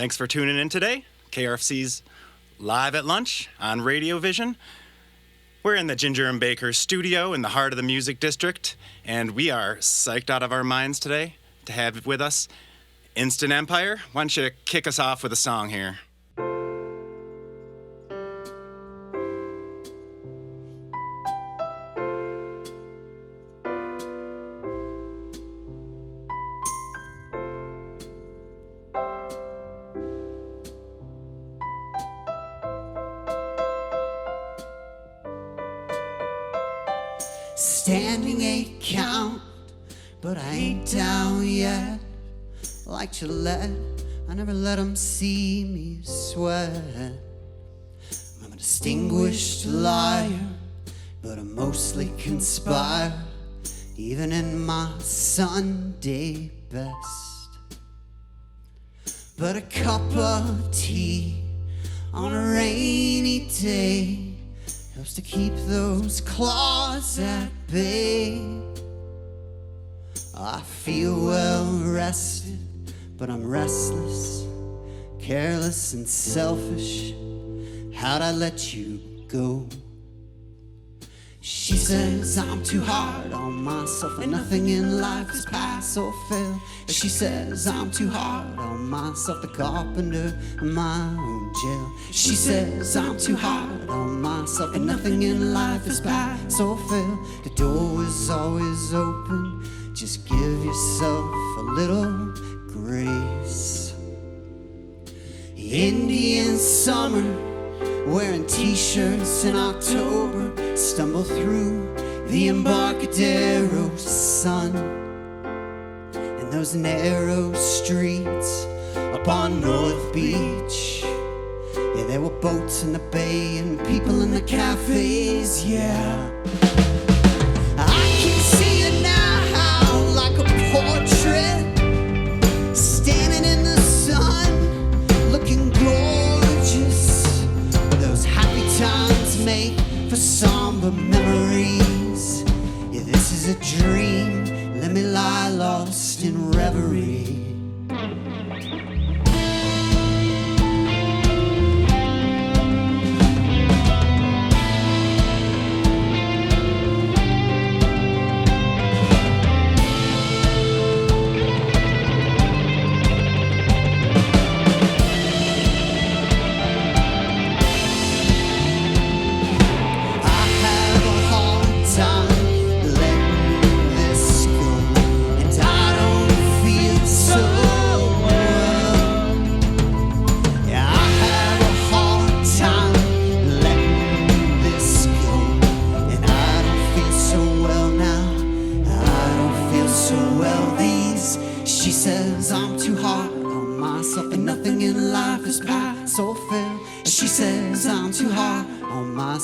Thanks for tuning in today. KRFC's Live at Lunch on RadioVision. We're in the Ginger and Baker studio in the heart of the Music District, and we are psyched out of our minds today to have with us Instant Empire. Why don't you kick us off with a song here? Standing 8 count, but I ain't down yet. Like Gillette, I never let them see me sweat. I'm a distinguished liar, but I mostly conspire, even in my Sunday best. But a cup of tea on a rainy day helps to keep those claws at bay. I feel well rested, but I'm restless, careless and selfish. How'd I let you go? She says I'm too hard on myself and nothing in life is pass or fail. She says I'm too hard on myself, the carpenter in my own jail. She says I'm too hard on myself and nothing in life is pass or fail. The door is always open, just give yourself a little grace. Indian summer, wearing t-shirts in October, stumble through the Embarcadero sun and those narrow streets up on North Beach. Yeah, there were boats in the bay and people in the cafes, yeah. I can see it now like a portrait, standing in the sun, looking gorgeous. Those happy times make for somber memories. Yeah, this is a dream, let me lie lost in reverie.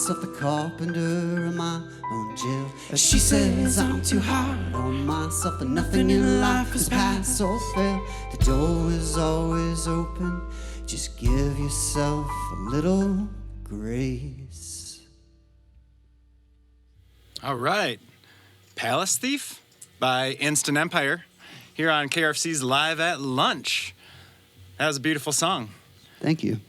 The carpenter in my own jail. She says I'm too hard on myself and nothing in life is pass or fail. The door is always open, just give yourself a little grace. All right. Palace Thief by Instant Empire here on KRFC's Live at Lunch. That was a beautiful song. Thank you.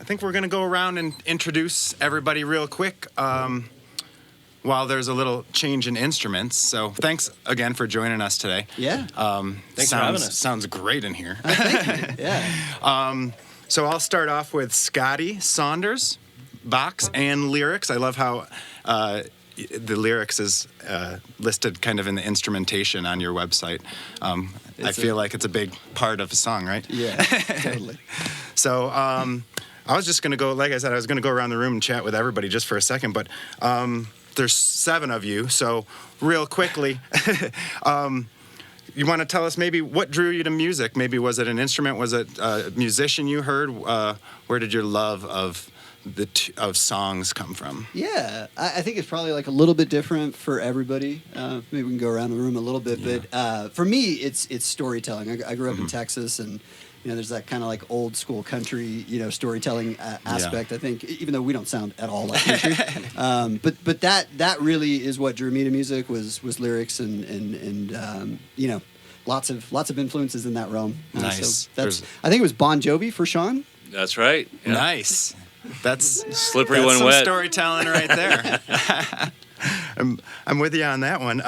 I think we're going to go around and introduce everybody real quick while there's a little change in instruments. So thanks again for joining us today. Yeah. Thanks for having us. Sounds great in here. Thank you. Yeah. So I'll start off with Scotty Saunders, box and lyrics. I love how the lyrics is listed kind of in the instrumentation on your website. I feel like it's a big part of a song, right? Yeah, totally. So I was just going to go, like I said, I was going to go around the room and chat with everybody just for a second, but there's 7 of you, so real quickly, you want to tell us maybe what drew you to music? Maybe was it an instrument? Was it a musician you heard? Where did your love of songs come from? Yeah, I think it's probably like a little bit different for everybody. Maybe we can go around the room a little bit, but for me, it's storytelling. I grew up in Texas, and there's that kind of like old school country, storytelling aspect. I think, even though we don't sound at all like country, but that really is what drew me to music was lyrics and lots of influences in that realm. Nice. So I think it was Bon Jovi for Sean. That's right. Yeah. Nice. That's slippery that's when some wet. Storytelling right there. I'm with you on that one.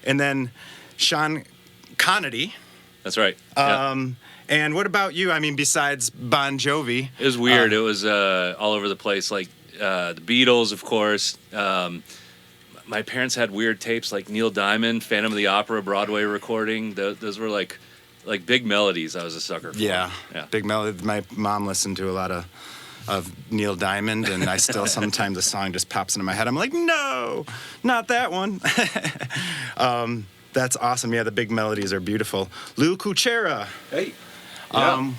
And then Sean Connery. That's right. Yeah. And what about you? I mean, besides Bon Jovi, It was weird. It was all over the place. Like the Beatles, of course. My parents had weird tapes like Neil Diamond, Phantom of the Opera, Broadway recording. Those were like big melodies. I was a sucker for. Yeah. Big melody. My mom listened to a lot of Neil Diamond, and I still sometimes the song just pops into my head. I'm like, no, not that one. That's awesome. Yeah, the big melodies are beautiful. Lou Kuchera. Hey. Yeah.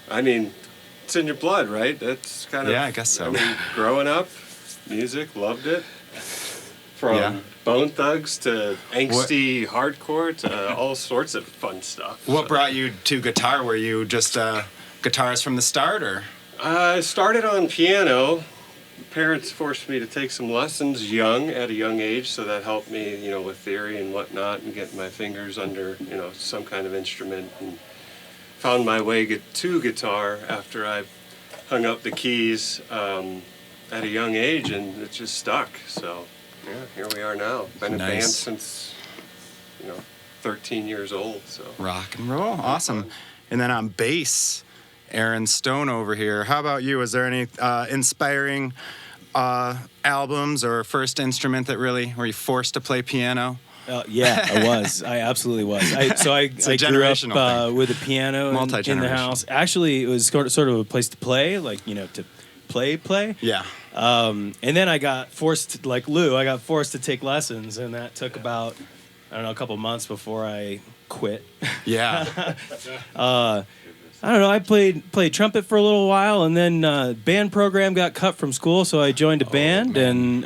I mean, it's in your blood, right? That's kind of. Yeah, I guess so. I mean, growing up, music, loved it. From Bone Thugs to angsty hardcore to all sorts of fun stuff. What brought you to guitar? Were you just a guitarist from the start, or? I started on piano. Parents forced me to take some lessons at a young age, so that helped me, with theory and whatnot, and get my fingers under, some kind of instrument, and found my way to guitar after I hung up the keys at a young age, and it just stuck. So, yeah, here we are now. Been in band since, 13 years old. So rock and roll, awesome. And then on bass, Aaron Stone over here. How about you? Was there any inspiring albums or first instrument that really were you forced to play piano? Yeah, I was. I absolutely was. I grew up with a piano in the house. Actually, it was sort of a place to play, like to play. Yeah. And then I got forced, like Lou, to take lessons, and that took about a couple months before I quit. Yeah. I don't know. I played trumpet for a little while, and then band program got cut from school, so I joined a band, and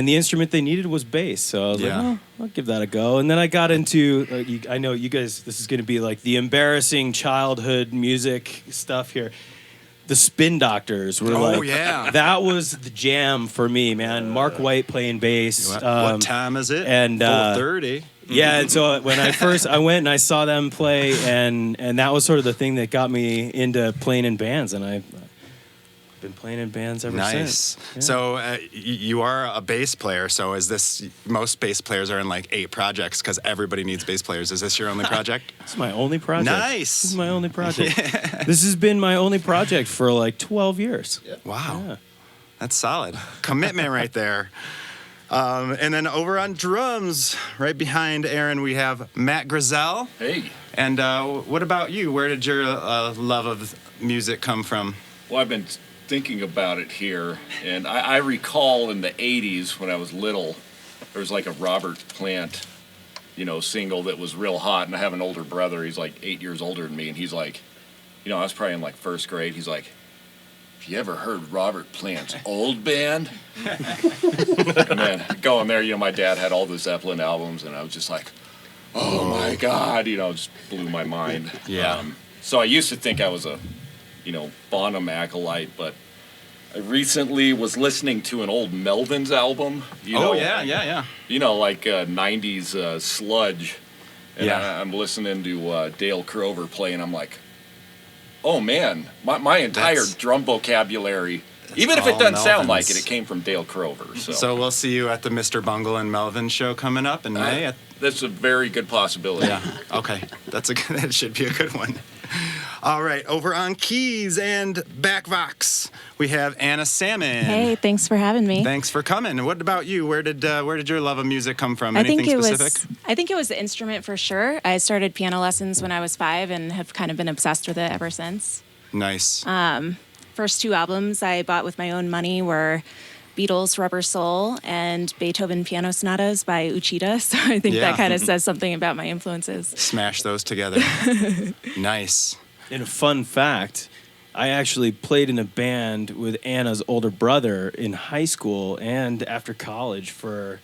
the instrument they needed was bass. So I was like, well, I'll give that a go. And then I got into, I know you guys, this is going to be like the embarrassing childhood music stuff here. The Spin Doctors were that was the jam for me, man. Mark White playing bass. What time is it? And 4:30. Yeah, and so when I went and I saw them play, and that was sort of the thing that got me into playing in bands, and I've been playing in bands ever since. Yeah. So you are a bass player. So is this, most bass players are in like 8 projects because everybody needs bass players. Is this your only project? It's my only project. Nice. This is my only project. This has been my only project for like 12 years. Yeah. Wow. Yeah. That's solid. Commitment right there. And then over on drums, right behind Aaron, we have Matt Grizel. Hey. And what about you? Where did your love of music come from? Well, I've been thinking about it here, and I recall in the 80s when I was little, there was like a Robert Plant, single that was real hot, and I have an older brother. He's like 8 years older than me, and he's like, I was probably in like first grade. He's like, "Have you ever heard Robert Plant's Old Band?" And then going there, my dad had all the Zeppelin albums, and I was just like, oh my God, just blew my mind. Yeah. So I used to think I was a, Bonham acolyte, but I recently was listening to an old Melvins album. Yeah. Like 90s sludge. And I'm listening to Dale Crover play, and I'm like, oh man, my entire drum vocabulary, even if it doesn't sound like it came from Dale Crover. So we'll see you at the Mr. Bungle and Melvin show coming up in May. That's a very good possibility. Yeah. Okay. That should be a good one. All right. Over on keys and back vox, we have Anna Salmon. Hey, thanks for having me. Thanks for coming. What about you? Where did your love of music come from? Anything specific? I think it was the instrument for sure. I started piano lessons when I was 5 and have kind of been obsessed with it ever since. Nice. First 2 albums I bought with my own money were Beatles' Rubber Soul and Beethoven Piano Sonatas by Uchida. So I think that kind of says something about my influences. Smash those together. Nice. And a fun fact, I actually played in a band with Anna's older brother in high school and after college for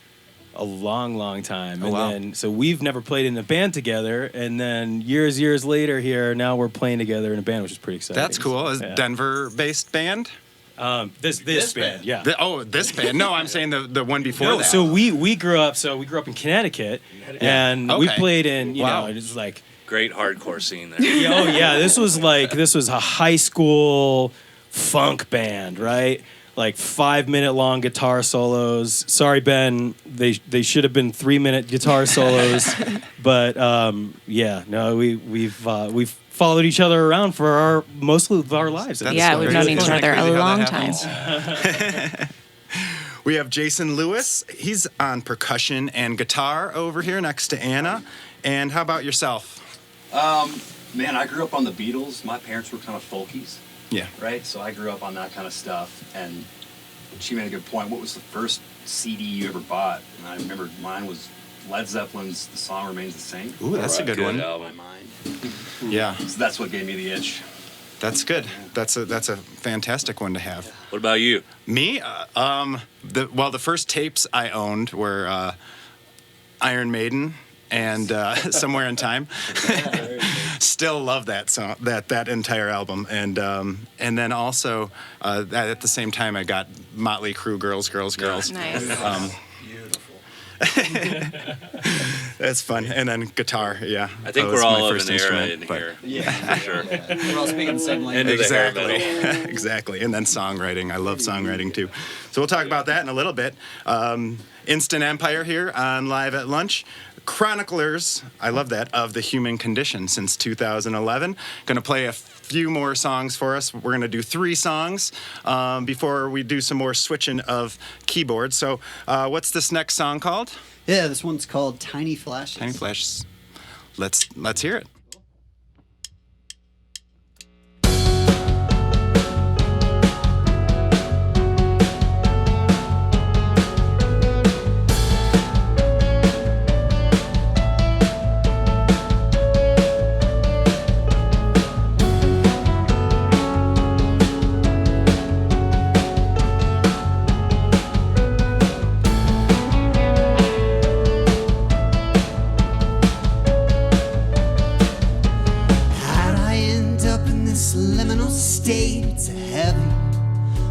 a long, long time. Then, so we've never played in a band together. And then years later here, now we're playing together in a band, which is pretty exciting. That's cool. Is Denver-based band? This band, yeah. This band. No, I'm saying the one before No, that. so we grew up in Connecticut, and we Okay. played in Wow. it was like Great hardcore scene there. this was a high school funk band, right? Like 5-minute long guitar solos. Sorry, Ben, they should have been 3-minute guitar solos, but we've followed each other around for most of our lives. That's Yeah, we've known crazy. each other Crazy a how long that time. happens. We have Jason Lewis. He's on percussion and guitar over here next to Anna. And how about yourself? Man, I grew up on the Beatles. My parents were kind of folkies, Yeah. right? So I grew up on that kind of stuff. And she made a good point. What was the first CD you ever bought? And I remember mine was Led Zeppelin's The Song Remains the Same. Ooh, that's a good one. In my album. mind. Yeah, So that's what gave me the itch. that's good. That's a fantastic one to have. What about you? Me, the first tapes I owned were Iron Maiden and Somewhere in Time. Still love that song, that entire album, and then also that at the same time I got Motley Crue, Girls. Nice. That's fun, and then guitar. Yeah, I think that was we're all my of first an era instrument, in but- here. Yeah. For sure. We're all speaking the same language. Into the hair Exactly, metal. exactly, and then songwriting. I love songwriting too. So we'll talk about that in a little bit. Instant Empire here on Live at Lunch. Chroniclers, I love that, of the human condition since 2011. Going to play a few more songs for us. We're going to do 3 songs before we do some more switching of keyboards. So what's this next song called? Yeah, this one's called Tiny Flashes. Tiny Flashes. Let's hear it. How'd I end up in this liminal state? It's a heaven,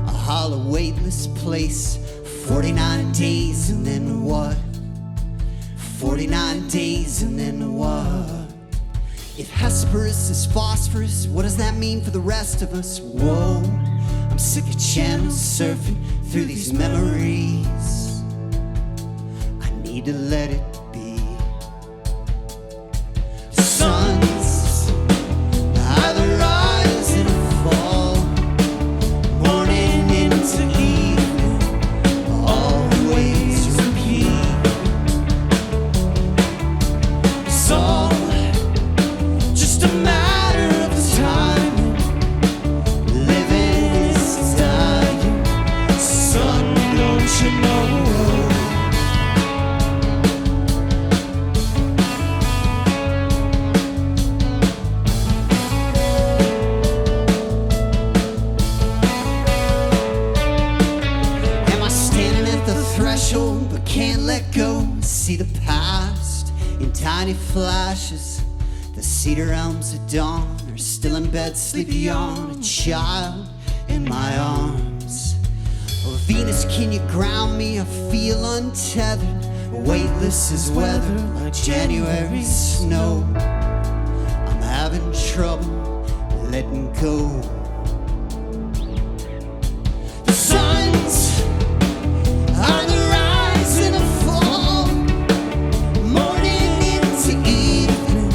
a hollow, weightless place. 49 days and then what? 49 days and then what? If Hesperus is phosphorus, what does that mean for the rest of us? Whoa, I'm sick of channels surfing through these memories. I need to let it be. Suns either rise and fall, morning into evening, always repeat. It's all just a matter of time. Living is dying, son, don't you know? Am I standing at the threshold but can't let go? See the past in tiny flashes. The cedar elms at dawn are still in bed, sleepy on a child in my arms. Oh, Venus, can you ground me? I feel untethered, weightless as weather, like January snow. I'm having trouble letting go. The sun's on the rise and a fall, morning into evening,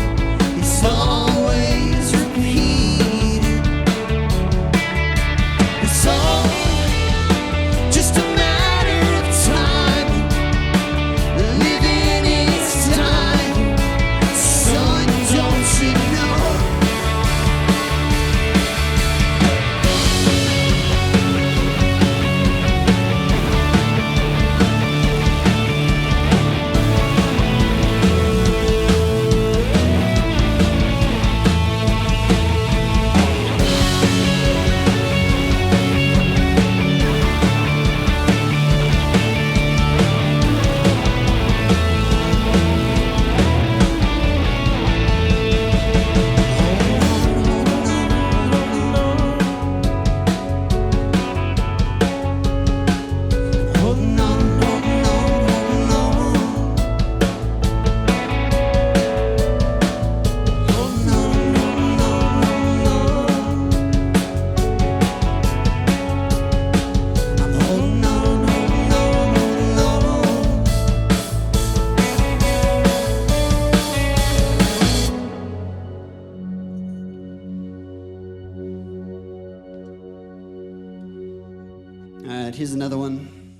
it's always repeated. It's all just a matter of time. Living is dying, son, don't you know? All right, here's another one.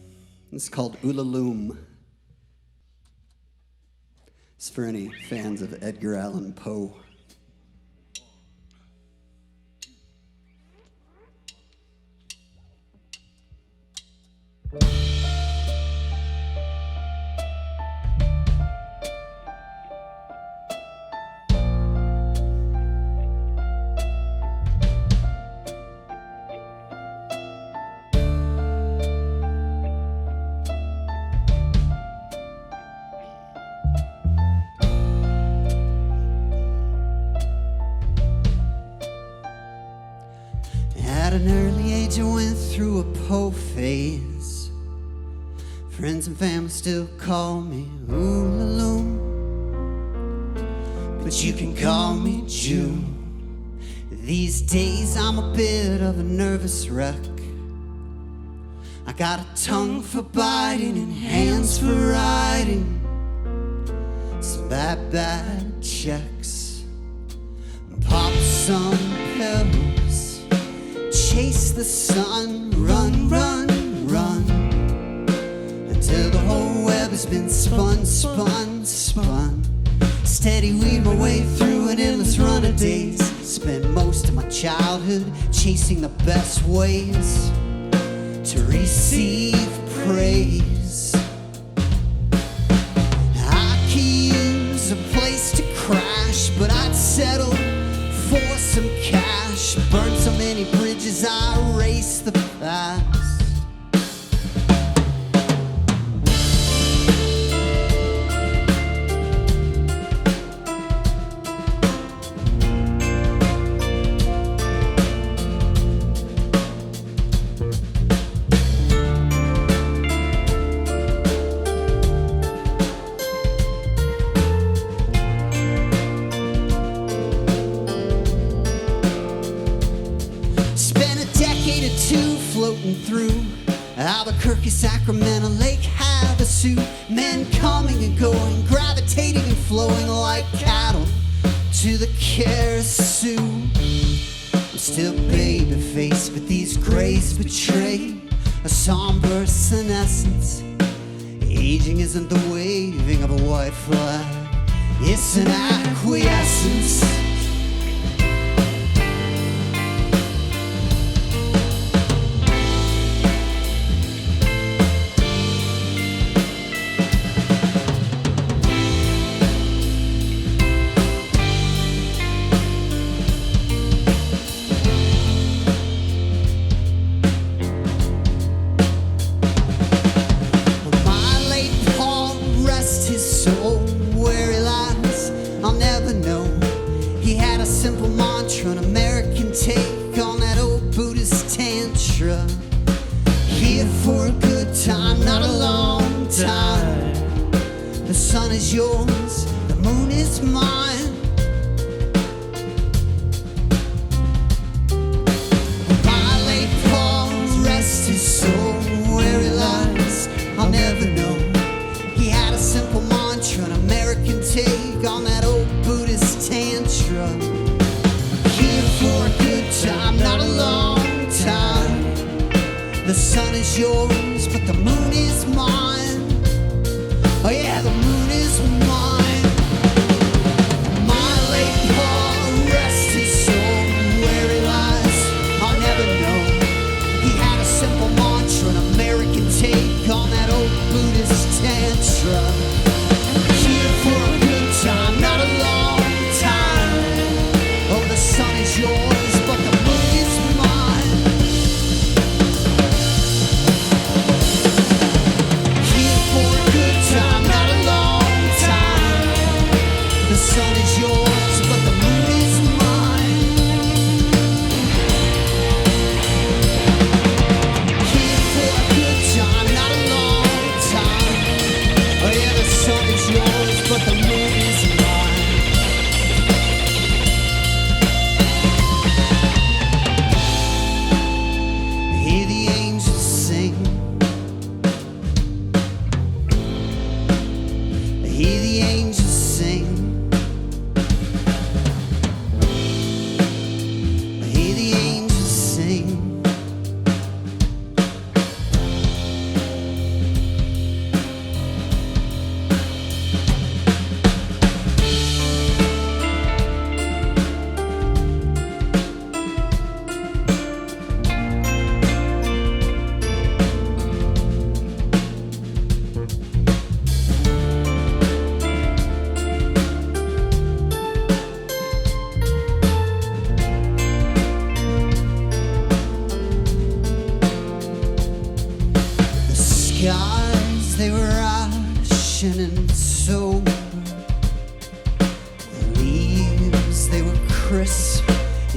This is called Ulaloom. It's for any fans of Edgar Allan Poe. At an early age I went through a Poe phase. Friends and family still call me Ulaloom, but you can call me June. These days I'm a bit of a nervous wreck. I got a tongue for biting and hands for writing some bad checks. Pop some pebbles, chase the sun, run, until the whole web has been spun. Steady weave my way through an endless run of days. Spend most of my childhood chasing the best ways to receive praise. I could use a place to crash, but I'd settle for some cash. Burn so many bridges, I erase the past. Floating through Albuquerque, Sacramento, Lake Havasu. Men coming and going, gravitating and flowing like cattle to the KRFC. I'm still baby-faced, but these grays betray a somber senescence. Aging isn't the waving of a white flag, it's an acquiescence.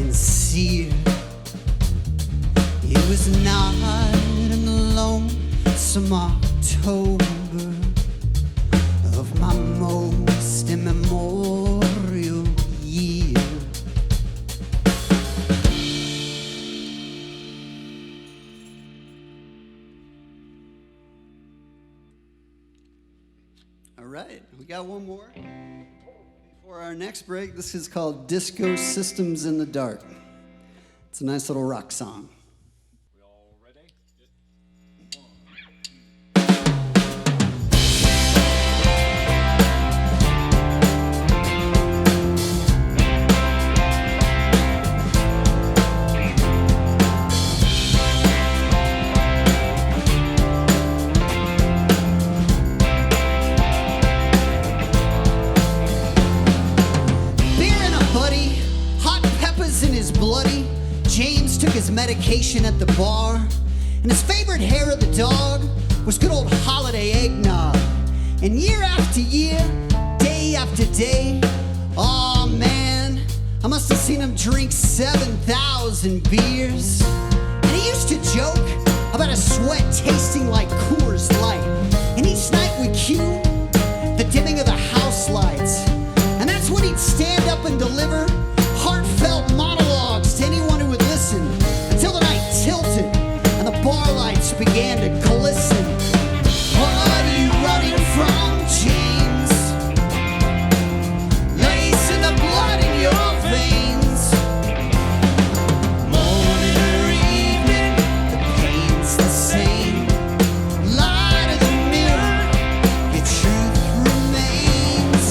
sincere. It was not in the lonesome October of my most immemorial year. All right, we got one more. For our next break, this is called Disco Systems in the Dark. It's a nice little rock song. We all ready? Bloody, James took his medication at the bar, and his favorite hair of the dog was good old holiday eggnog. And year after year, day after day, oh man, I must have seen him drink 7,000 beers. And he used to joke about his sweat tasting like Coors Light. And each night we'd cue the dimming of the house lights, and that's when he'd stand up and deliver heartfelt monologues to anyone who would listen, until the night tilted and the bar lights began to glisten. What are you running from, James? Lacing the blood in your veins. Morning or evening, the pain's the same. Light of the mirror, your truth remains.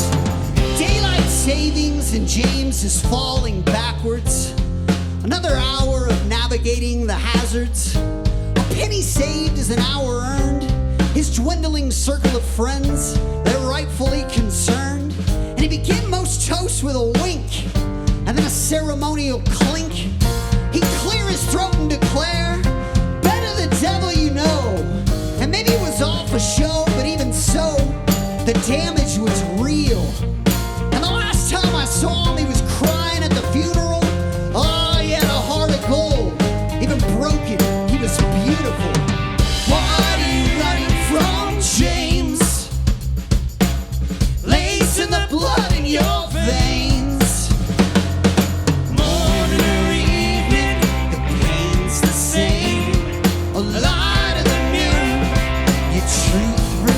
Daylight savings and James is falling backwards. Another hour of navigating the hazards. A penny saved is an hour earned. His dwindling circle of friends, they're rightfully concerned. And he began most toasts with a wink, and then a ceremonial clink. He'd clear his throat and declare, better the devil you know. And maybe it was all for show, but even so, the damage was real. And the last time I saw him, he was crying at the funeral. Oh, he had a heart of gold. Even broken, he was beautiful. What are you running from, James? Lacing the blood in your veins. Morning or evening, the pain's the same. A light of the mirror, your truth remains.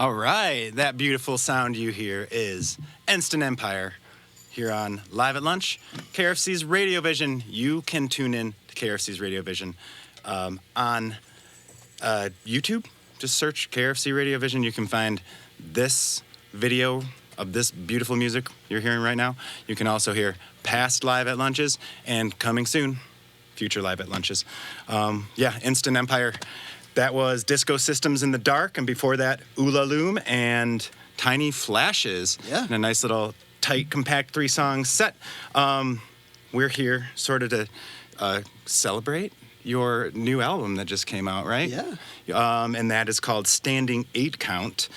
All right, that beautiful sound you hear is Instant Empire here on Live at Lunch, KRFC's RadioVision. You can tune in to KRFC's RadioVision on YouTube. Just search KRFC RadioVision. You can find this video of this beautiful music you're hearing right now. You can also hear past Live at Lunches and coming soon, future Live at Lunches. Instant Empire. That was Disco Systems in the Dark, and before that, Loom and Tiny Flashes. Yeah. And a nice little tight, compact 3-song set. We're here sort of to celebrate your new album that just came out, right? Yeah. And that is called Standing 8 Count.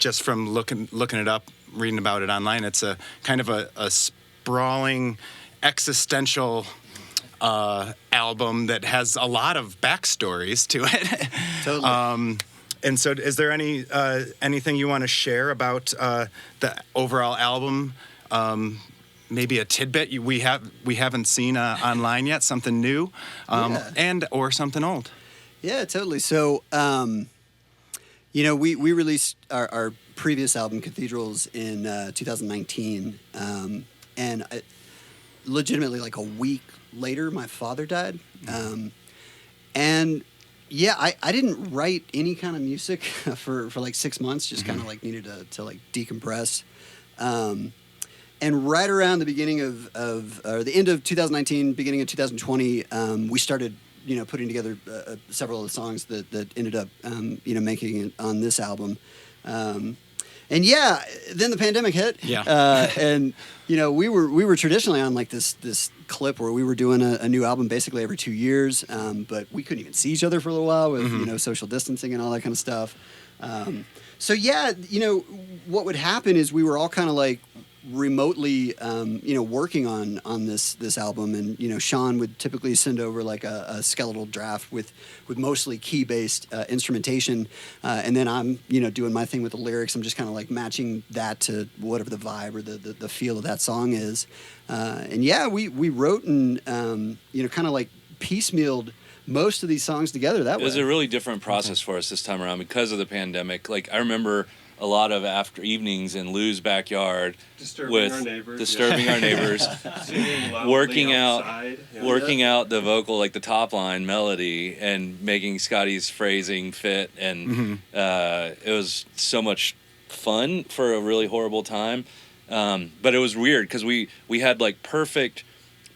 Just from looking it up, reading about it online, it's a kind of a sprawling, existential album that has a lot of backstories to it. Totally. And so, is there anything you want to share about the overall album? Maybe a tidbit we haven't seen online yet, something new, and or something old. Yeah, totally. So, we released our previous album, Cathedrals, in 2019, and legitimately like a week later, my father died, and yeah, I didn't write any kind of music for like 6 months. Just kind of like needed to like decompress. And right around the beginning or the end of 2019, beginning of 2020, we started, putting together several of the songs that ended up, making it on this album. And yeah, then the pandemic hit. Yeah. And we were traditionally on like this clip where we were doing a new album basically every 2 years, but we couldn't even see each other for a little while with social distancing and all that kind of stuff. So yeah, what would happen is we were all kind of like remotely, working on this album, and Sean would typically send over like a skeletal draft with mostly key based instrumentation, and then I'm doing my thing with the lyrics. I'm just kind of like matching that to whatever the vibe or the feel of that song is, and yeah, we wrote and kind of like piecemealed most of these songs together that way. It was a really different process for us this time around because of the pandemic. Like, I remember a lot of after evenings in Lou's backyard disturbing our neighbors, working outside, out the vocal, like the top line melody, and making Scotty's phrasing fit. And it was so much fun for a really horrible time. But it was weird because we had like perfect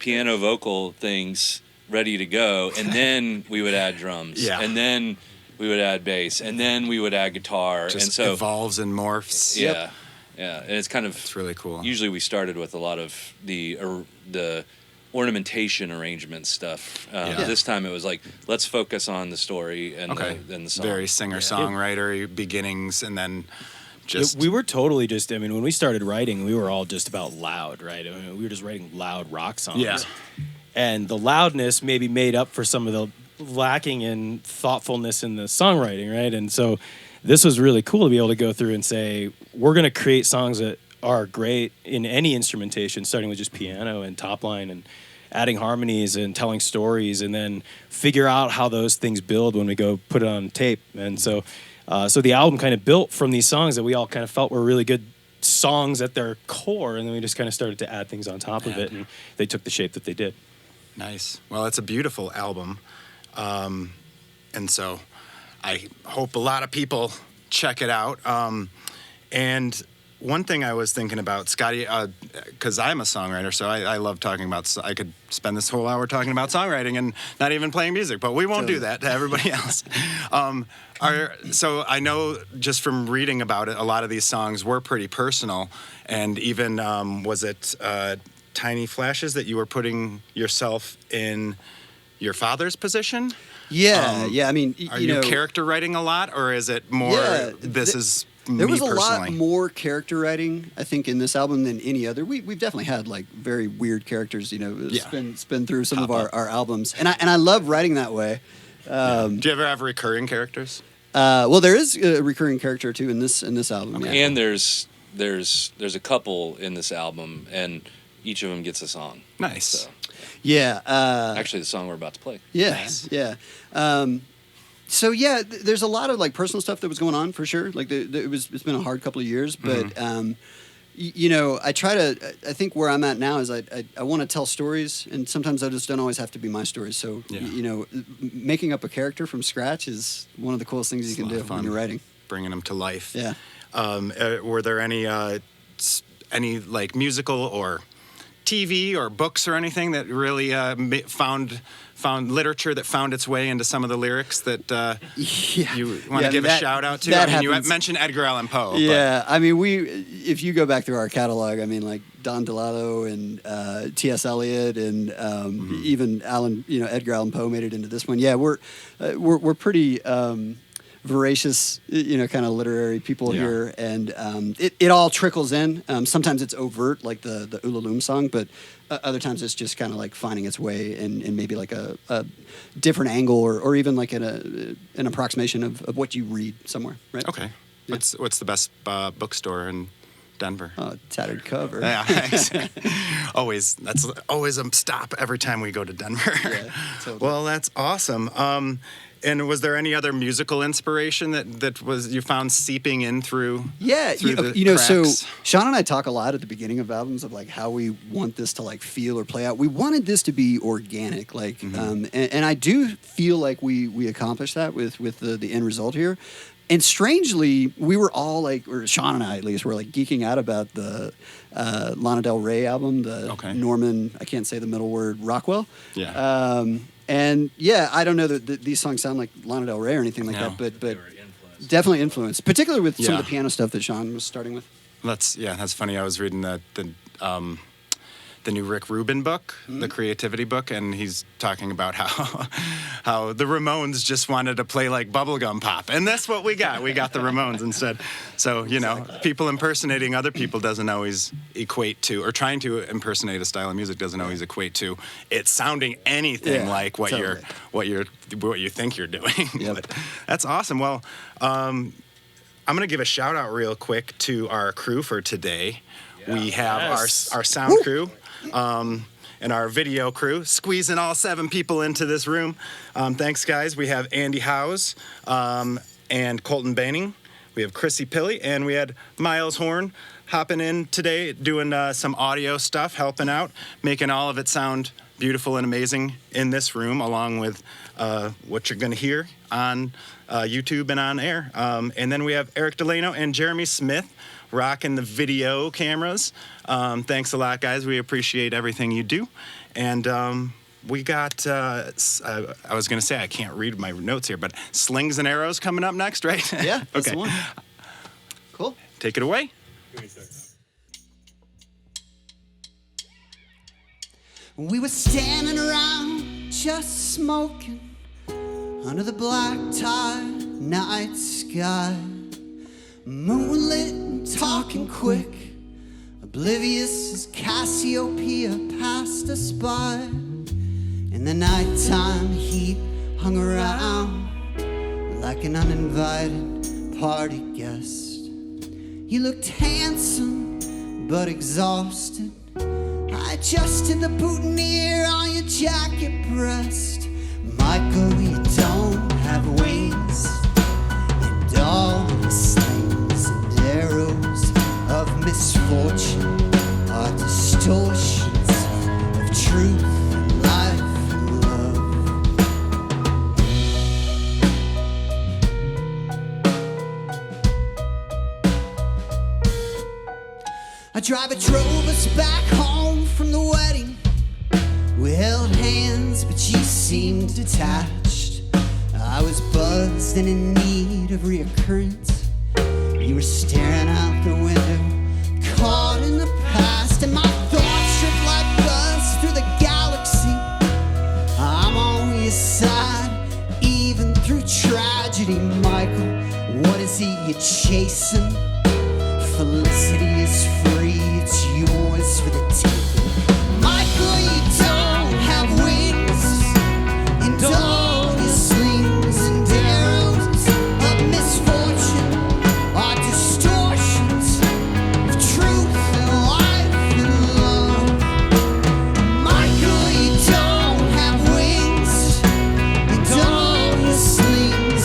piano vocal things ready to go, and then we would add drums, and then we would add bass, and then we would add guitar. Just and so evolves and morphs. Yeah, and it's really cool. Usually we started with a lot of the ornamentation arrangement stuff. This time it was like, let's focus on the story and the song. Very singer-songwriter beginnings, and then just... We were totally just, when we started writing, we were all just about loud, right? We were just writing loud rock songs. Yeah. And the loudness maybe made up for some of the lacking in thoughtfulness in the songwriting, right? And so this was really cool to be able to go through and say, we're going to create songs that are great in any instrumentation, starting with just piano and top line and adding harmonies and telling stories, and then figure out how those things build when we go put it on tape. And so the album kind of built from these songs that we all kind of felt were really good songs at their core, and then we just kind of started to add things on top of it, and they took the shape that they did. Nice. Well, it's a beautiful album. And so I hope a lot of people check it out. And one thing I was thinking about, Scotty, because I'm a songwriter, so I love talking about, I could spend this whole hour talking about songwriting and not even playing music, but we won't do that to everybody else. So I know just from reading about it, a lot of these songs were pretty personal, and even, was it Tiny Flashes that you were putting yourself in your father's position? Yeah, are you character writing a lot, or is it more is there was me a personally? lot more character writing, I think, in this album than any other. We've definitely had like very weird characters, spin through some of our albums, and I love writing that way. Do you ever have recurring characters? Well, there is a recurring character or two in this album. Okay. Yeah. And there's a couple in this album, and each of them gets a song. Nice. So, yeah. actually, the song we're about to play. Yeah. Nice. Yeah. So yeah, there's a lot of like personal stuff that was going on for sure. Like it's been a hard couple of years, but you know, I think where I'm at now is I want to tell stories, and sometimes I just don't always have to be my stories. So you know, making up a character from scratch is one of the coolest things you can do when you're writing. Bringing them to life. Yeah. Were there any like musical or TV or books or anything that really found literature that found its way into some of the lyrics that you want to give a shout out to? I mean, you mentioned Edgar Allan Poe. Yeah, but. I mean, if you go back through our catalog, I mean, like Don Delano and T.S. Eliot and even Edgar Allan Poe made it into this one. Yeah, we're pretty voracious, you know, kind of literary people here, and it all trickles in. Sometimes it's overt, like the Ulaloom song, but other times it's just kind of like finding its way in maybe like a different angle or even like an approximation of what you read somewhere, right? Okay. Yeah. What's the best bookstore in Denver? Tattered Cover. Yeah, that's always a stop every time we go to Denver. Yeah, totally. Well, that's awesome. And was there any other musical inspiration that was you found seeping in through? Yeah, you know, so Sean and I talk a lot at the beginning of albums of like how we want this to like feel or play out. We wanted this to be organic, like, and I do feel like we accomplished that with the end result here. And strangely, we were all like, or Sean and I at least, were like geeking out about the Lana Del Rey album, the Norman, I can't say the middle word, Rockwell. Yeah. And yeah, I don't know that these songs sound like Lana Del Rey or anything like that, but definitely influenced, particularly with some of the piano stuff that Sean was starting with. That's funny. I was reading the new Rick Rubin book, the Creativity book, and he's talking about how the Ramones just wanted to play like bubblegum pop, and that's what we got. We got the Ramones instead. So, you know, people impersonating other people doesn't always equate to, or trying to impersonate a style of music doesn't always equate to it sounding anything like what you think you're doing. Yep. But that's awesome. Well, I'm going to give a shout out real quick to our crew for today. Yeah. We have our sound crew. And our video crew, squeezing all 7 people into this room. Thanks, guys. We have Andy Howes and Colton Boening. We have Chrissy Pilley, and we had Miles Horn hopping in today, doing some audio stuff, helping out, making all of it sound beautiful and amazing in this room, along with what you're going to hear on YouTube and on air. And then we have Eric Delano and Jeremy Smith rocking the video cameras. Thanks a lot, guys. We appreciate everything you do. And we got, I was going to say, I can't read my notes here, but Slings and Arrows coming up next, right? Yeah, that's the one. Cool. Take it away. We were standing around just smoking under the black tie night sky, moonlit and talking quick, oblivious as Cassiopeia passed us by. And the nighttime heat hung around like an uninvited party guest. You looked handsome but exhausted. I adjusted the boutonniere on your jacket breast. Michael, you don't have wings, and all the slings and arrows of misfortune are distortions of truth and life and love. A driver drove us back home from the wedding. We held hands, but she seemed detached. I was buzzed and in need of reoccurrence. You were staring out the window, caught in the past, and my thoughts drift like dust through the galaxy. I'm on your side, even through tragedy, Michael. What is it you're chasing? Felicity is free, it's yours for the taking. Michael, you don't have wings, and all your slings and arrows of misfortune are distortions of truth and life and love. Michael, you don't have wings, and all your slings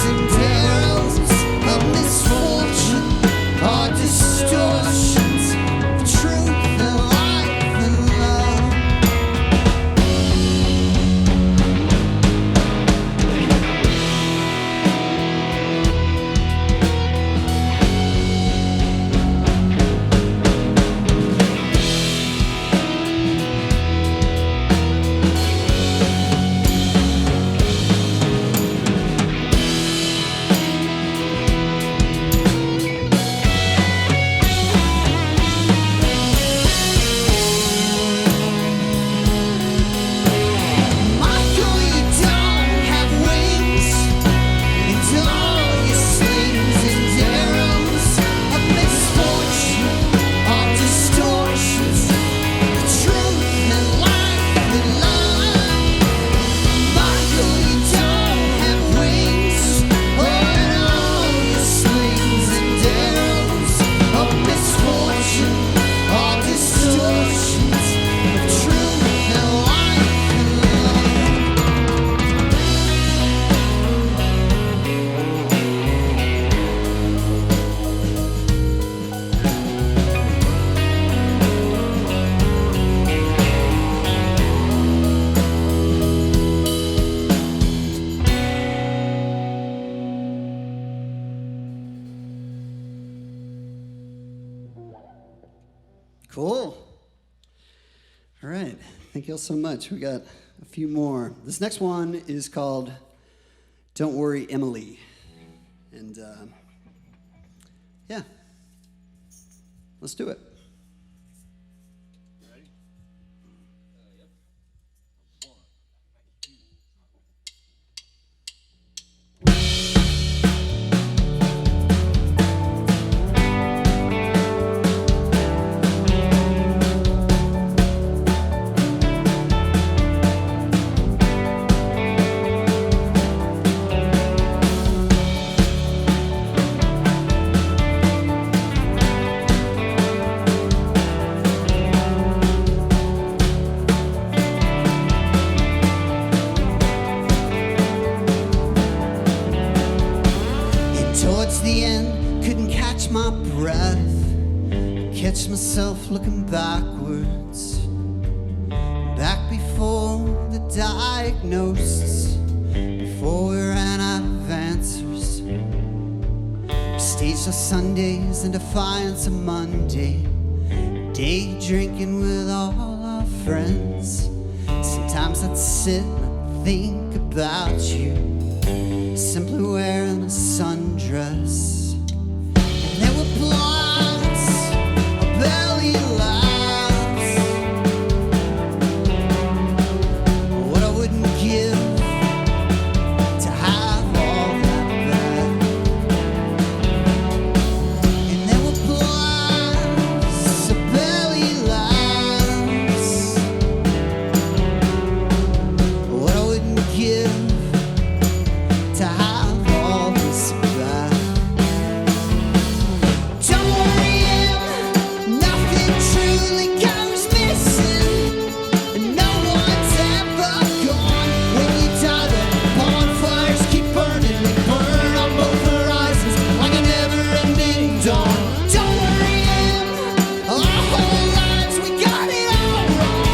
Thank you all so much. We got a few more. This next one is called Don't Worry, Emily. And yeah, let's do it. Catch myself looking backwards, back before the diagnosis, before we ran out of answers. We staged our Sundays in defiance of Monday, day drinking with all our friends. Sometimes I'd sit and think about you, simply wearing a sundress. And there were plots, belly laughs, what I wouldn't give to have all that back. And there were plots, belly laughs, what I wouldn't give to have all this back. Don't worry, nothing truly goes missing, and no one's ever gone. When you die, the bonfires keep burning. They burn on both horizons like a never-ending dawn. Don't worry, our whole lives we got it all wrong.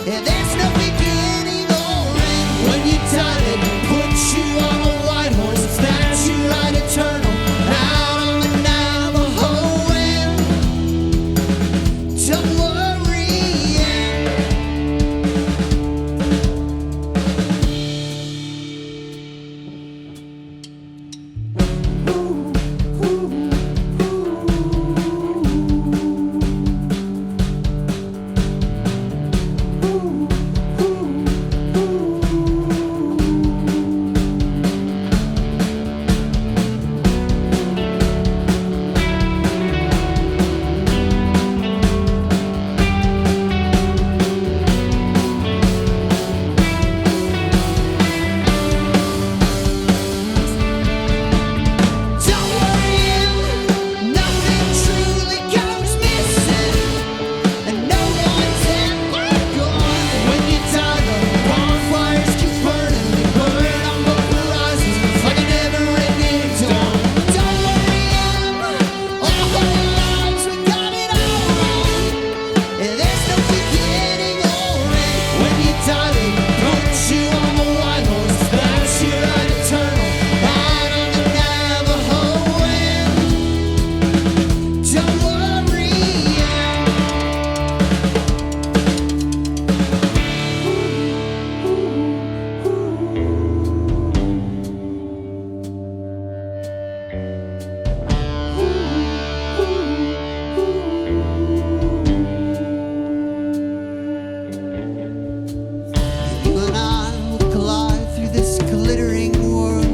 Yeah, there's no beginning or end. When you die, they put you on a white horse, snatch you right eternal out on the Navajo wind. Don't worry, don't worry, nothing truly goes missing, and no one's ever gone. When you die, the bonfires keep burning. They burn on both horizons like a never-ending dawn. Don't worry, our whole lives we got it all wrong. And there's no beginning or end. When you die, they put you on the white horse, snatch you right eternal out on the Navajo wind. Don't worry, you and I will collide through this glittering world,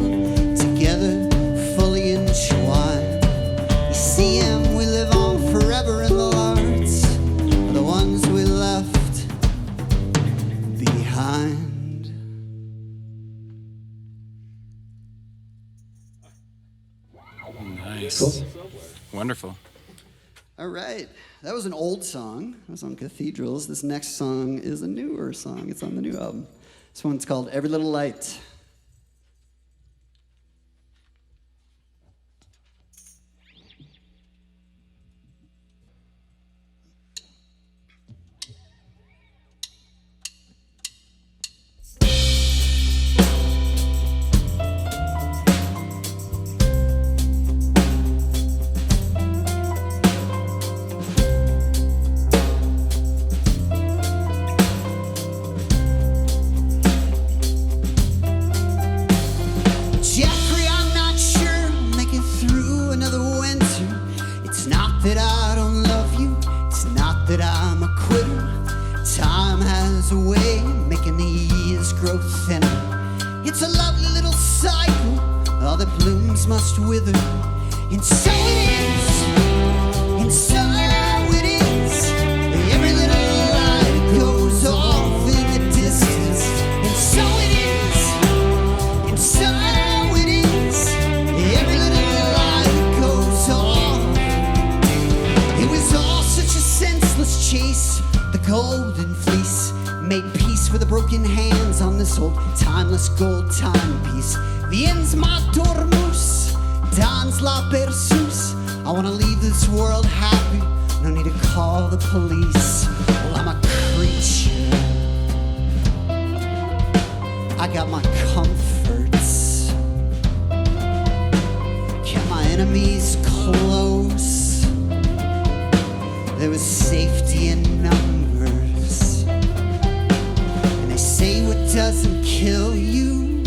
together, fully entwined. You see him, we live on forever in the hearts of the ones we left behind. Nice. Wonderful. All right, that was an old song. That was on Cathedrals. This next song is a newer song. It's on the new album. This one's called Every Little Light. grow thinner. It's a lovely little cycle, all the blooms must wither. And so it is, and so it is. Every little light goes off in the distance. And so it is, and so it is. Every little light goes off. It was all such a senseless chase. The golden fleece made peace with the broken hands on this old timeless gold timepiece. Viens ma dormus, dans la persus. I wanna leave this world happy, no need to call the police. Well, I'm a creature, I got my comforts, kept my enemies close. There was safety in numbers, and they say what doesn't kill you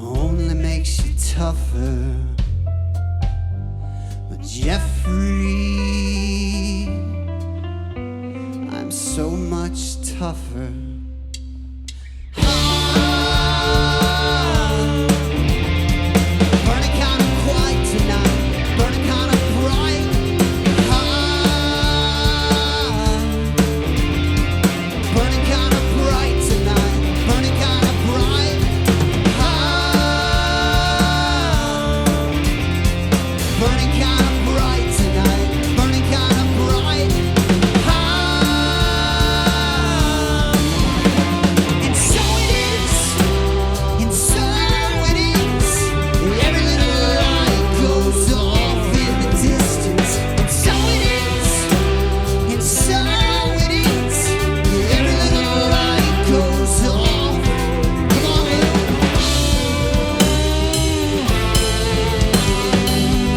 only makes you tougher. But Jeffrey, I'm so much tougher. Burning kind of quiet tonight, burning kind of bright. Burning kind of bright tonight, burning kind of bright. Burning kind of bright tonight, burning kind of bright. And so it is, and so it is. Every little light goes off in the distance. And so it is, and so it is. Every little light goes off. Come on, man.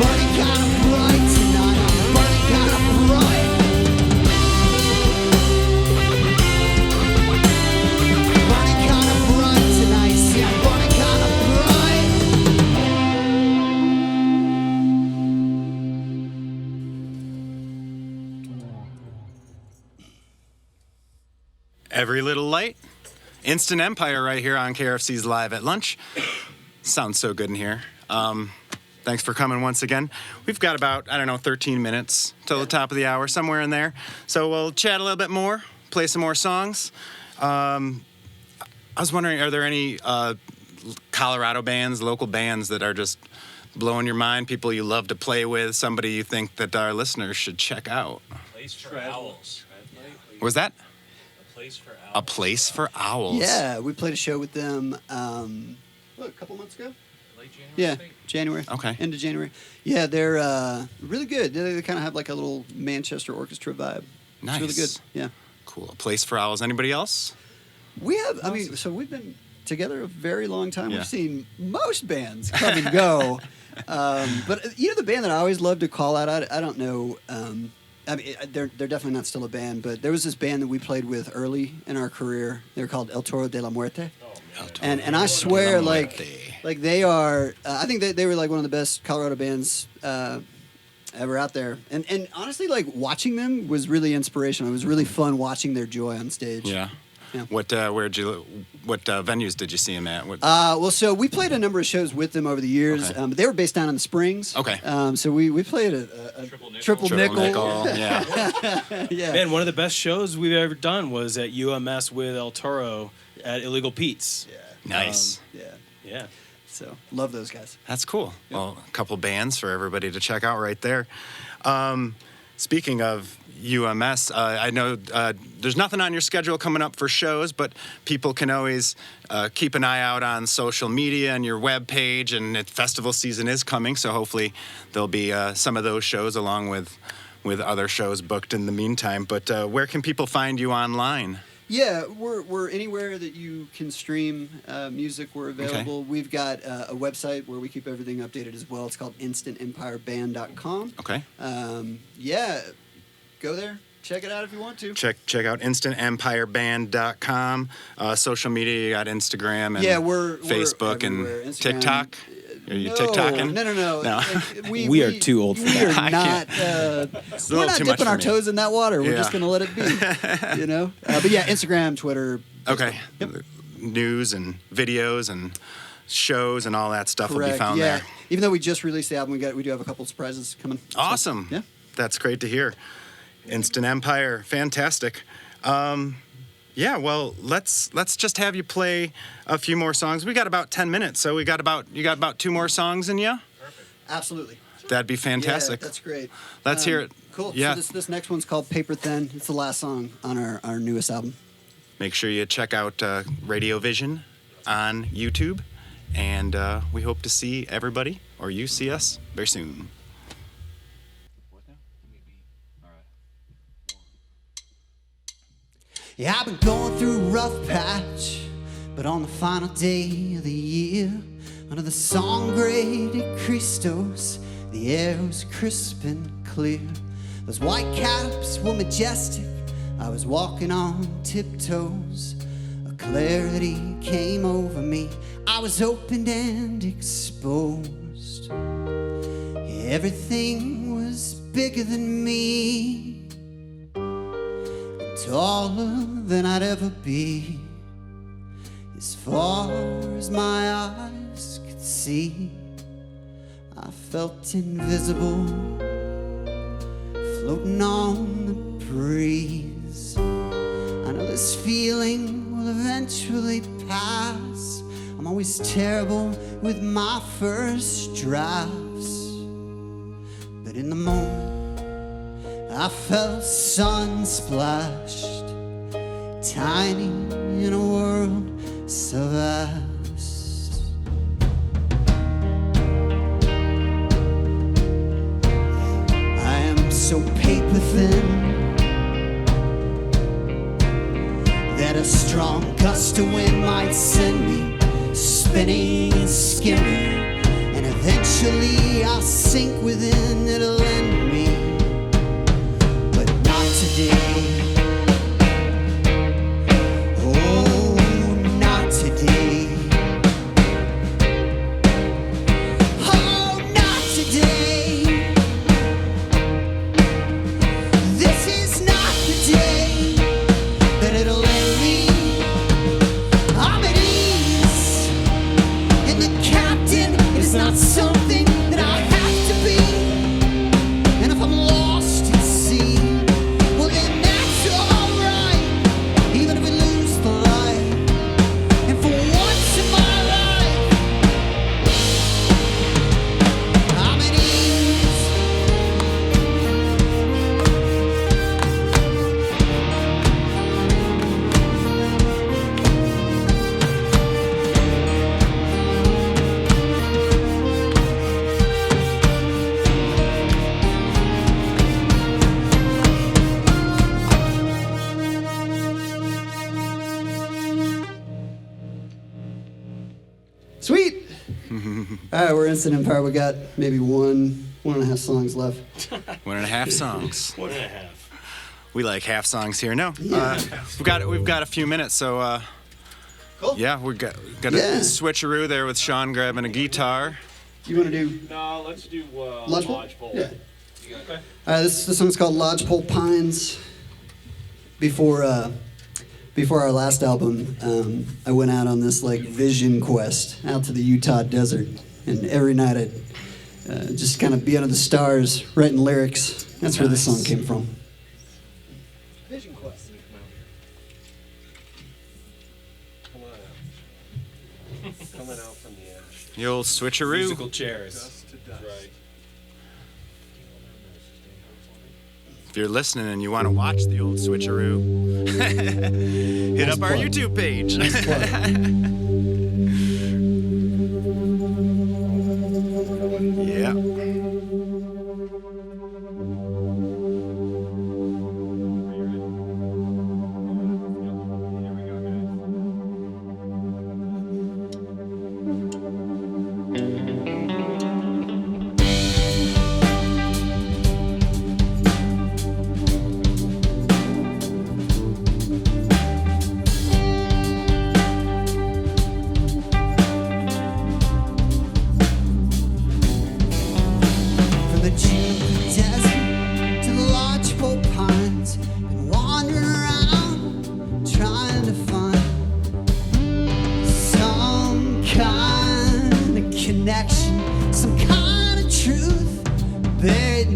Burning kind of bright tonight. Burning kind of bright. Burning kind of bright tonight. See, I'm burning kind of bright. Every Little Light. Instant Empire right here on KRFC's Live at Lunch. Sounds so good in here. Thanks for coming once again. We've got about, 13 minutes till the top of the hour, somewhere in there. So we'll chat a little bit more, play some more songs. I was wondering, are there any Colorado bands, local bands that are just blowing your mind, people you love to play with, somebody you think that our listeners should check out? Place for Owls. What was that? A Place for Owls. A Place for Owls. Yeah, we played a show with them, a couple months ago? Late January, Yeah, I think? January. Okay. End of January. Yeah, they're really good. They kind of have like a little Manchester orchestra vibe. Nice. It's really good. Yeah. Cool. A Place for Owls. Anybody else? We have, so we've been together a very long time. Yeah. We've seen most bands come and go. But, the band that I always love to call out, I don't know, they're definitely not still a band, but there was this band that we played with early in our career. They were called El Toro de la Muerte. And I swear, like they are, I think they were like one of the best Colorado bands ever out there. And honestly, like watching them was really inspirational. It was really fun watching their joy on stage. Yeah. Yeah. What venues did you see them at? So we played a number of shows with them over the years. Okay. But they were based down in the Springs. Okay. So we played a triple nickel. Yeah. Yeah. Man, one of the best shows we've ever done was at UMS with El Toro at Illegal Pete's. Yeah. Nice. Yeah. So love those guys. That's cool. Yep. Well, a couple bands for everybody to check out right there. Speaking of UMS, I know there's nothing on your schedule coming up for shows, but people can always keep an eye out on social media and your web page, and festival season is coming, so hopefully there'll be some of those shows along with other shows booked in the meantime. But where can people find you online? Yeah, we're anywhere that you can stream music. We're available. Okay. We've got a website where we keep everything updated as well. It's called InstantEmpireBand.com. Okay. Yeah, go there. Check it out if you want to. Check out InstantEmpireBand.com. Social media, you got Instagram and we're Facebook everywhere. and Instagram. TikTok. Are you TikToking? No. No. We are too old for we that. are not. It's a We're little not too much dipping for our me. toes in that water. We're Yeah. just gonna let it be. But yeah, Instagram, Twitter, Okay. News and videos and shows and all that stuff will be Correct. found Yeah. there. Even though we just released the album, we do have a couple surprises coming. Awesome. So, yeah. That's great to hear. Instant Empire, fantastic. Yeah, well, let's just have you play a few more songs. We got about 10 minutes, so you got about 2 more songs in you? Absolutely. That'd be fantastic. Yeah, that's great. Let's hear it. Cool. Yeah. So this next one's called Paper Thin. It's the last song on our newest album. Make sure you check out RadioVision on YouTube, and we hope to see everybody, or you see us, very soon. Yeah, I've been going through a rough patch, but on the final day of the year, under the song graded Christos, the air was crisp and clear. Those white caps were majestic, I was walking on tiptoes. A clarity came over me, I was opened and exposed. Everything was bigger than me, taller than I'd ever be. As far as my eyes could see, I felt invisible, floating on the breeze. I know this feeling will eventually pass. I'm always terrible with my first drafts, but in the moment I felt sun splashed, tiny in a world so vast. I am so paper thin that a strong gust of wind might send me spinning and skimming, and eventually I'll sink within, it'll end me. Today. Oh, not today. Oh, not today. This is not the day that it'll end me. I'm at ease, and the captain is not something that I have to be. And if I'm lost at sea, sweet. All right, we're Instant Empire. We got maybe one and a half songs left. 1.5 songs. 1.5. We like half songs here. No, Yeah. we've got a few minutes, so Cool. yeah, we've got a Yeah. switcheroo there with Sean grabbing a guitar. You want to do No, let's do Lodgepole? Lodgepole. Yeah. Okay. All right, this song's called Lodgepole Pines. Before our last album, I went out on this like vision quest out to the Utah desert, and every night I'd just kind of be under the stars writing lyrics. That's where this song came from. Vision quest. Come on out. Coming out from the ash. The old switcheroo. Musical chairs. Dust to dust. Right. If you're listening and you want to watch the old switcheroo, hit up our YouTube page. Yeah.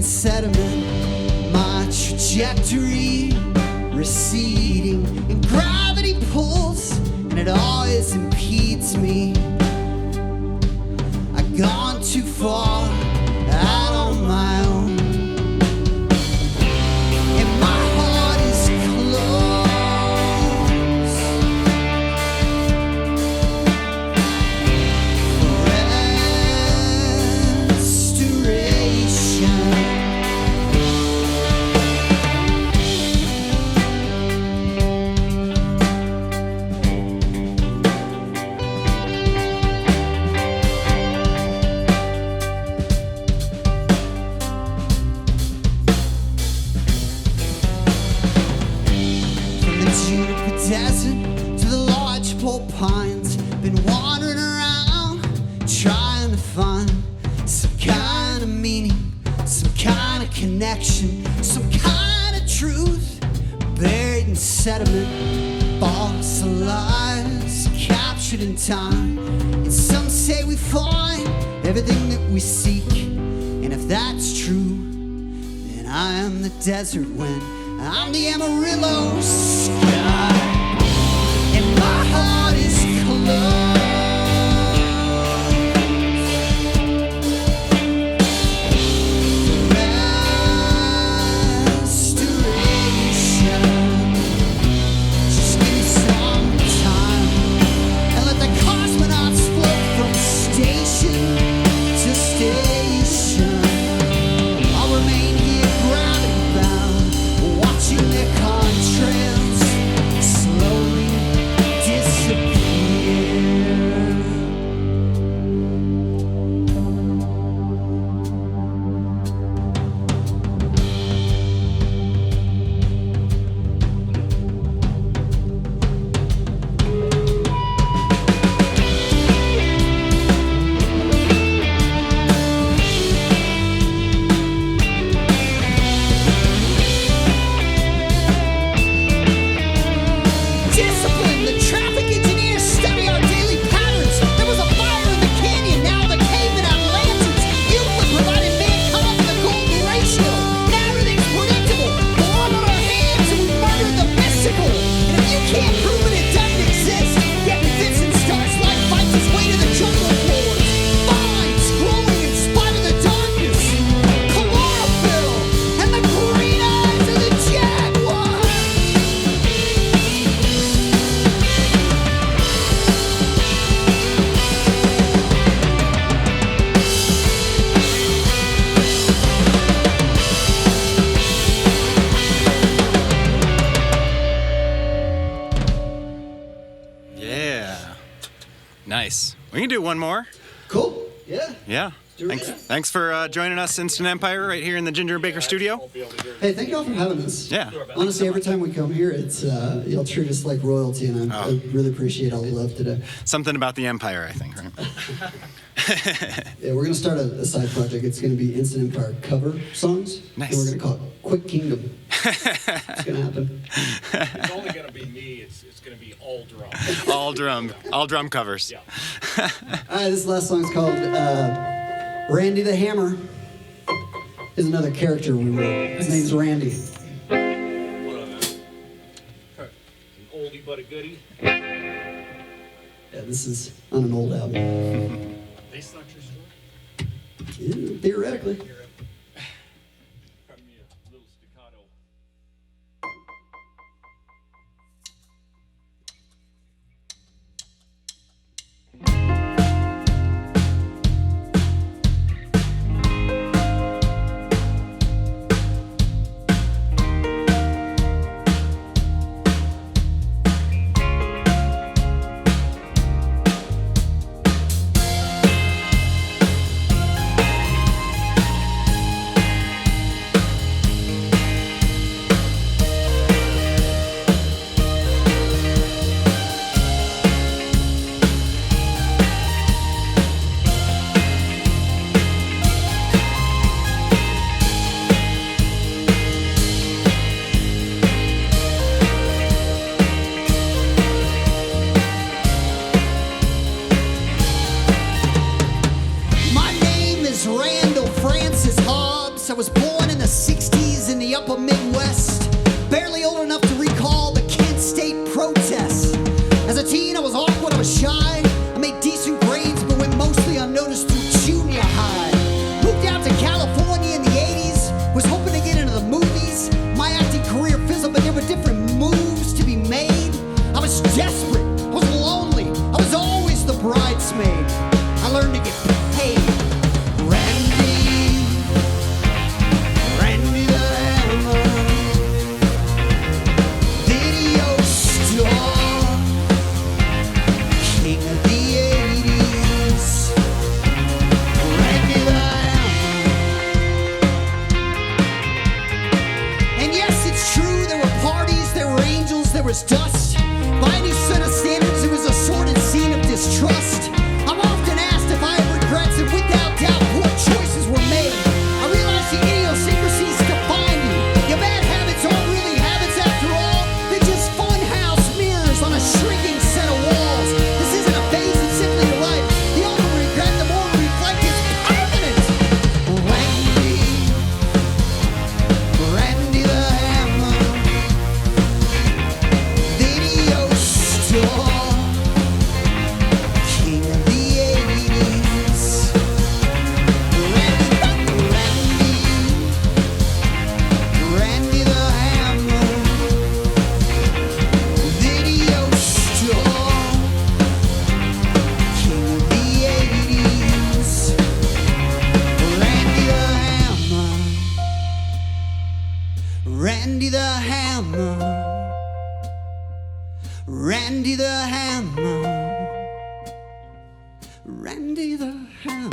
sediment, my trajectory receding, and gravity pulls, and it always impedes me. I've gone too far out on my own, and my heart is closed for restoration. Desert to the lodgepole pines, been wandering around trying to find some kind of meaning, some kind of connection, some kind of truth buried in sediment, false lies captured in time. And some say we find everything that we seek, and if that's true, then I am the desert wind, I'm the Amarillo sky. And my heart is closed for restoration. Just give me some time and let the cosmonauts float from station to station. I'll remain here gravity bound, watching their contrails slowly disappear. Discipline, the traffic engineers study our daily patterns. There was a fire in the canyon, now the cavemen have lanterns. Euclid provided mankind with a golden ratio. Now everything's predictable. The blood on our hands and we murdered the mystical. And if you can't prove it, it doesn't exist. Yet Vincent starts life fights his way to the jungle floors. Vines growing in spite of the darkness. Chlorophyll and the green eyes of the jaguar. Yeah. Nice. We can do one more. Cool. Yeah. Yeah. Do it. Thanks for joining us, Instant Empire, right here in the Ginger and Baker studio. Hey, thank y'all for having us. Yeah. Honestly, every time we come here, it's y'all treat us like royalty, and I really appreciate all the love today. Something about the Empire, I think, right? Yeah, we're gonna start a side project. It's gonna be Instant Empire cover songs. Nice. And we're gonna call it Quick Kingdom. It's gonna happen. It's only going to be me. It's going to be all drum. all drum covers. Yeah. All right, this last song's called Randy the Hammer. Is another character we wrote. His name's Randy. An oldie but a goodie. Yeah, this is on an old album. Based on your story? Yeah, theoretically. Pardon me, a little staccato. was shy. I made decent grades, but went mostly unnoticed through junior high. Moved out to California in the 80s, was hoping to get into the movies. My acting career fizzled, but there were different moves to be made. I was desperate, I was lonely, I was always the bridesmaid. I learned to get paid. Randy the Hammer, video star, king of the 80s. Randy the Hammer. And yes, it's true, there were parties, there were angels, there was dust. By any set of standards, it was a sordid scene of distrust. I'm often asked if I have regrets, and without doubt, poor choices were made. I realize the idiosyncrasies define you. Your bad habits aren't really habits after all. They're just funhouse mirrors on a shrinking set of walls. This isn't a phase, it's simply a life. The older we regret, the more we reflect, it's permanent. Randy the Hammer, video star, king of the 80s. Randy the Hammer, video star, king of the 80s. Randy the Hammer, Randy the Hammer, Randy the Hammer, Randy the Hammer.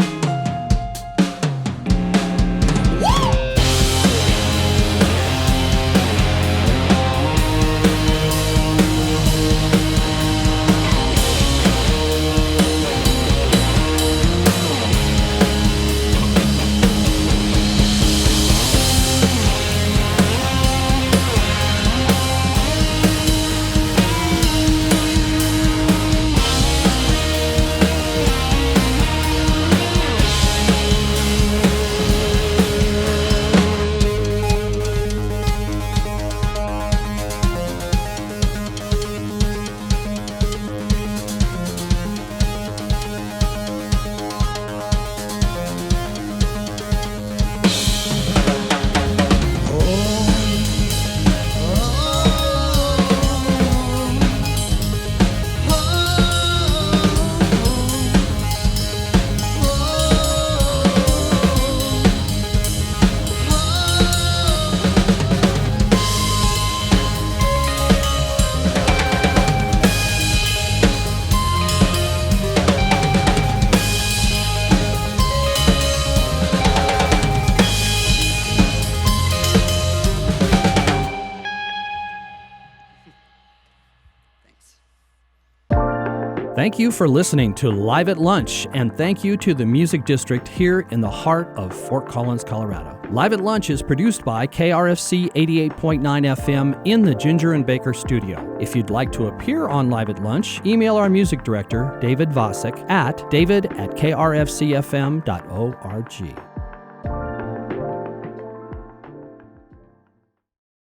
Thank you for listening to Live at Lunch, and thank you to the Music District here in the heart of Fort Collins, Colorado. Live at Lunch is produced by KRFC 88.9 FM in the Ginger and Baker studio. If you'd like to appear on Live at Lunch, email our music director, David Vacek, at david@krfcfm.org.